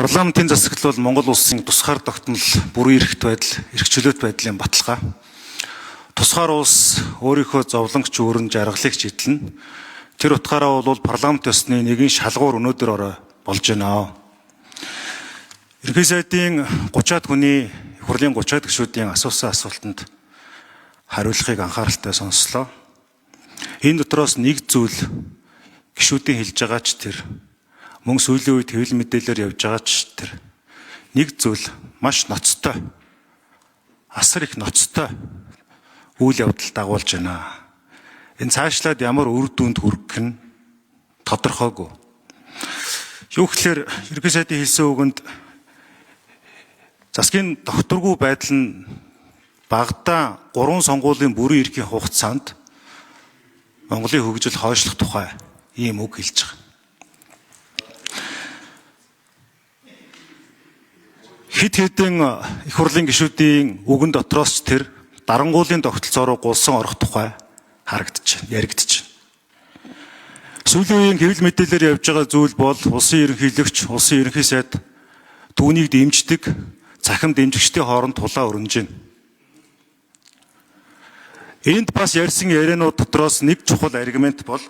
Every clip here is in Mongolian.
Парламентын засаглал бол Монгол улсын тусгаар тогтнол, бүрэн эрхт байдал, эрх чөлөөт байдлын баталгаа. Тусгаар улс өөрийнхөө зовлонгч өрн жаргалыг чидлэн. Тэр утгаараа бол парламент ёсны нэгэн шалгуур өнөөдөр болж байна. Ерөнхий сайдын 30-аад хүний их хурлын 30-аад гишүүдийн асуусан асуултанд хариулахыг анхааралтай сонслоо. Энэ дотроос нэг зүйл гишүүдийн хэлж байгаач тэр, мөн сүүлийн үед хэвлэл мэдээлэлээр явж байгаач тэр, нэг зүйл маш ноцтой, асар их ноцтой үйл явдал дагуулж байна. Энэ цаашлаад ямар үр дүнд хүрэх нь тодорхойгүй. Юу гэхээр ерөнхий сайдын хэлсэн үгэнд засгийн докторгүй байдал нь багадаа 3 сонгуулийн бүрэн эрхийн хугацаанд Монголын хөгжил хойшлох тухай ийм үг хэлж байгаа. Хэд хэдэн их хурлын гишүүдийн үгэн дотроос тэр дарангуулын тогтолцоо руу гулсан орох тухай яригдчих. Сүүлийн үеийн хэвлэл мэдээлэлээр явж байгаа зүйл бол улсын ерөнхийлөгч, улсын ерөнхий сайд түүнийг дэмждэг, цахим дэмжигчдийн хооронд тулаа өрнөж байна. Энд бас ярьсан ярианууд дотроос нэг чухал аргумент бол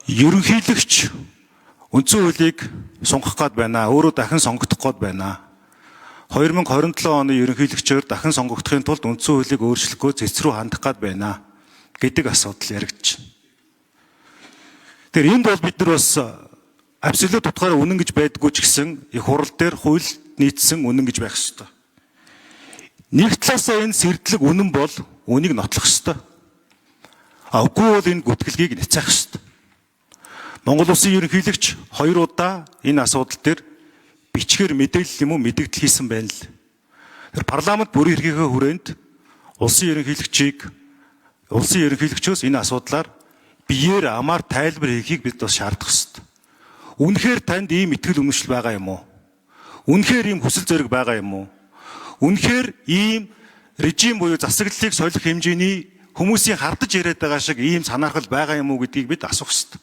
ерөнхийлөгч үндсэн хуулийг сунгах гээд байна. Өөрөө дахин сонгогдох гээд байна. 2027 оны ерөнхийлөгчөөр дахин сонгогдохын тулд үндсэн хуулийг өөрчлөхгүй цэц рүү хандах гээд байна гэдэг асуудал яригдж байна. Тэгэхээр энд бол бид нар бас абсолют утгаараа үнэн гэж байдгүй ч гэсэн их хурал дээр хууль нийцсэн үнэн гэж байх ёстой. Нэг талаасаа энэ сэрдлэг үнэн бол үнийг нотлох ёстой. Үгүй бол энэ гүтгэлгийг няцаах ёстой. Монгол улсын ерөнхийлөгч 2 удаа энэ асуудал дээр бичгээр мэдээлэл юм уу мэдэгдэл хийсэн байна л. Тэр парламент бүрийн эрхийнхээ хүрээнд улсын ерөнхийлөгчөөс энэ асуудлаар биеэр амаар тайлбар хийхийг бид бас шаардах ёстой. Үнэхээр танд ийм итгэл үнэмшил байгаа юм уу? Үнэхээр ийм хүсэл зориг байгаа юм уу? Үнэхээр ийм режим буюу засаглалыг солих хэмжээний хүмүүсийн хардаж яриад байгаа шиг ийм санаархал байгаа юм уу гэдгийг бид асуух ёстой.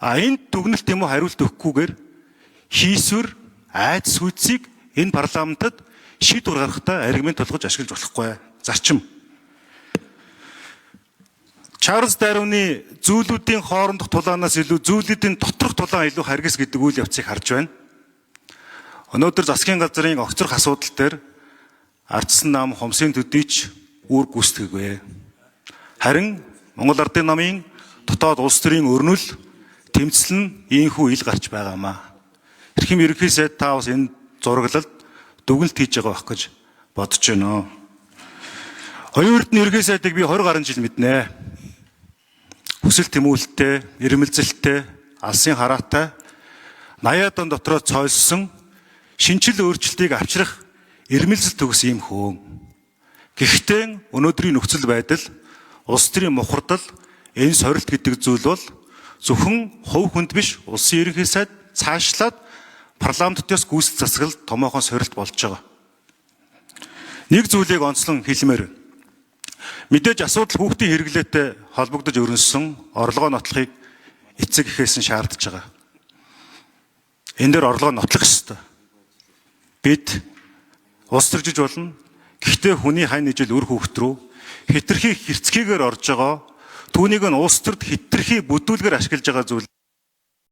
Энэ дүгнэлт юм уу хариулт өгөхгүйгээр хийсвэр айдас хүчийг энэ парламентод шийдвэр гаргахтаа аргумент болгож ашиглаж болохгүй. Зарчим. Чарлз Дарвины зүйлүүдийн хоорондох тулаанаас илүү зүйлүүдийн доторх тулаан илүү харгас гэдэг үйл явцыг харж байна. Өнөөдөр засгийн газрын огцрох асуудал дээр ардсан нам хомсын төдийч үр гүйцэтгэв. Харин Монгол Ардын намын дотоод улс төрийн өрнөл тэмцэл нь ийхүү ил гарч байгаамаа. Эрхэм ерөнхий сайд та бас энэ зураглалд дүгнэлт хийж байгаа байх гэж бодож байна. Хоёрт нь ерөнхий сайдыг би 20 гаруй жил мэднэ. Хүсэл тэмүүлэлтэй, ирмэлзэлтэй, алсын хараатай, 80-аад он дотроо цойлсон шинжил өөрчлөлтийг авчрах ирмэлзэл төгс ийм хөөн. Гэхдээ өнөөдрийн нөхцөл байдал, улс төрийн мухардал, энэ сорилт гэдэг зүйл бол зөвхөн хувь хүнд биш, улсын ерөнхий сайд цаашлаад парламентоос гүйцэтгэх засаглалд томоохон сорилт болж байгаа. Нэг зүйлийг онцлон хэлмээр. Мэдээж асуудал хүүхдийн хэрэглээтэй холбогдож өрнөсөн орлогоо нотлохыг эцэг эхээс нь шаардж байгаа. Энэ дээр орлогоо нотлох ёстой. Бид улс төржиж болно. Гэхдээ хүний хань ижил үр хүүхэд рүү хитрхи хэрцгийгээр орж байгаа. Түүнийг нь улс төрд хитрхи бүдүүлгээр ашиглаж байгаа зүйл